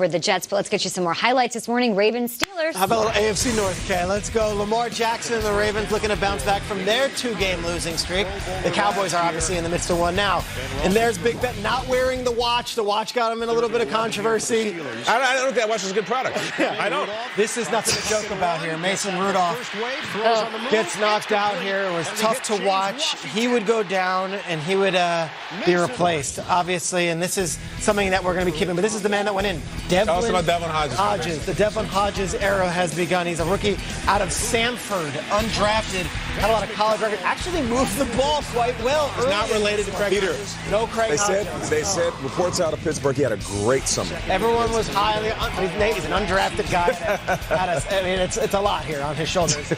The Jets, but let's get you some more highlights this morning. Ravens, Steelers. How about a little AFC North, okay? Let's go. Lamar Jackson and the Ravens looking to bounce back from their two-game losing streak. The Cowboys are obviously in the midst of one now. And there's Big Bet not wearing the watch. The watch got him in a little bit of controversy. I don't think that watch is a good product. I don't. This is nothing to joke about here. Mason Rudolph gets knocked out here. It was tough to watch. He would go down and he would be replaced, obviously. And this is something that we're going to be keeping. But this is the man that went in. Tell us about Devlin Hodges. The Devlin Hodges era has begun. He's a rookie out of Samford, undrafted, had a lot of college records. Actually moved the ball quite well. He's not related to Craig Peter. No Craig They said reports out of Pittsburgh he had a great summer. Everyone was highly. He's an undrafted guy. I mean, it's a lot here on his shoulders.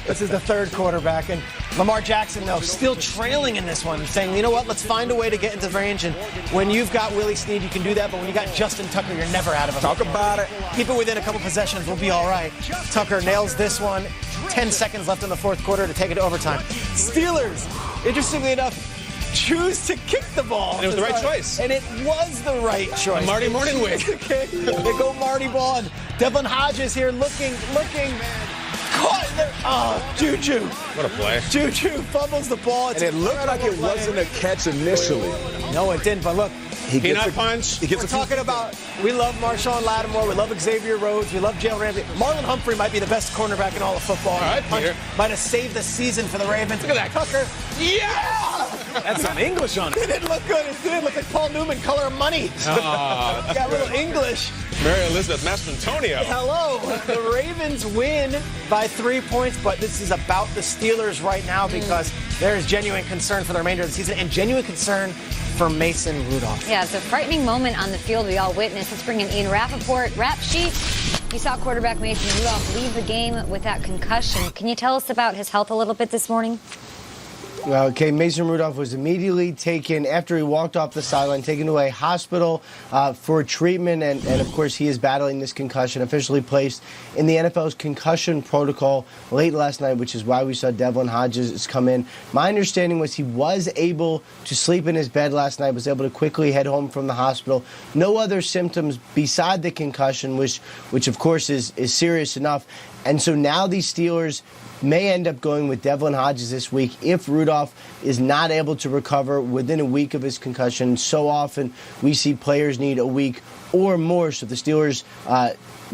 This is the third quarterback, and Lamar Jackson though still trailing in this one, saying, you know what, let's find a way to get into range. And when you've got Willie Snead, you can do that. But when you got Justin Tucker, you're never out of it. Talk about it. Keep it within a couple possessions. We'll be all right. Tucker nails this one. 10 seconds left in the fourth quarter to take it to overtime. Steelers, interestingly enough, choose to kick the ball. And it was the right choice. And it was the right choice. Marty Morningwig. They go Marty ball. And Devlin Hodges here looking. Caught in there. Oh, JuJu. What a play. JuJu fumbles the ball. And it looked like it wasn't a catch initially. No, it didn't, but look. Peanut punch. We're talking about, we love Marshawn Lattimore, we love Xavier Rhodes, we love Jalen Ramsey. Marlon Humphrey might be the best cornerback in all of football. All right, Peter. Might have saved the season for the Ravens. Look at that. Tucker. Yeah! That's some English on it. It didn't look good. It did look like Paul Newman, color of money. Got a little English. Mary Elizabeth Mastrantonio. Hello. The Ravens win by 3 points, but this is about the Steelers right now because there is genuine concern for the remainder of the season and genuine concern for Mason Rudolph. Yeah, it's a frightening moment on the field we all witnessed. Let's bring in Ian Rappaport. Rap Sheet, you saw quarterback Mason Rudolph leave the game with that concussion. Can you tell us about his health a little bit this morning? Well, okay, Mason Rudolph was immediately taken, after he walked off the sideline, taken to a hospital for treatment, and of course he is battling this concussion, officially placed in the NFL's concussion protocol late last night, which is why we saw Devlin Hodges come in. My understanding was he was able to sleep in his bed last night, was able to quickly head home from the hospital. No other symptoms beside the concussion, which of course is serious enough. And so now these Steelers may end up going with Devlin Hodges this week if Rudolph is not able to recover within a week of his concussion. So often we see players need a week or more. So the Steelers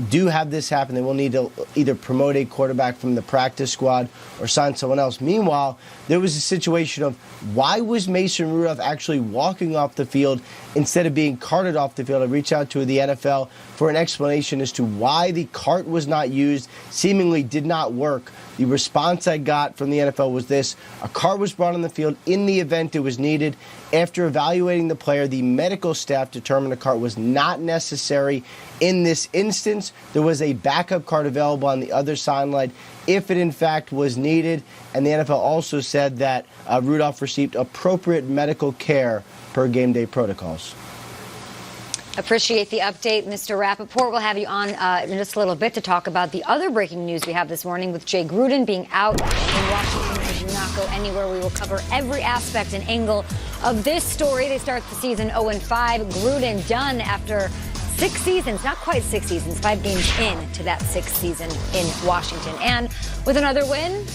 do have this happen. They will need to either promote a quarterback from the practice squad or sign someone else. Meanwhile, there was a situation of why was Mason Rudolph actually walking off the field instead of being carted off the field? I reached out to the NFL for an explanation as to why the cart was not used, seemingly did not work. The response I got from the NFL was this: a cart was brought on the field in the event it was needed. After evaluating the player, the medical staff determined a cart was not necessary. In this instance, there was a backup cart available on the other sideline if it in fact was needed. And the NFL also said that Rudolph received appropriate medical care per game day protocols. Appreciate the update, Mr. Rappaport. We'll have you on in just a little bit to talk about the other breaking news we have this morning with Jay Gruden being out in Washington. Do not go anywhere. We will cover every aspect and angle of this story. They start the season 0-5. Gruden done after 6 seasons, not quite 6 seasons, 5 games in to that 6th season in Washington. And with another win,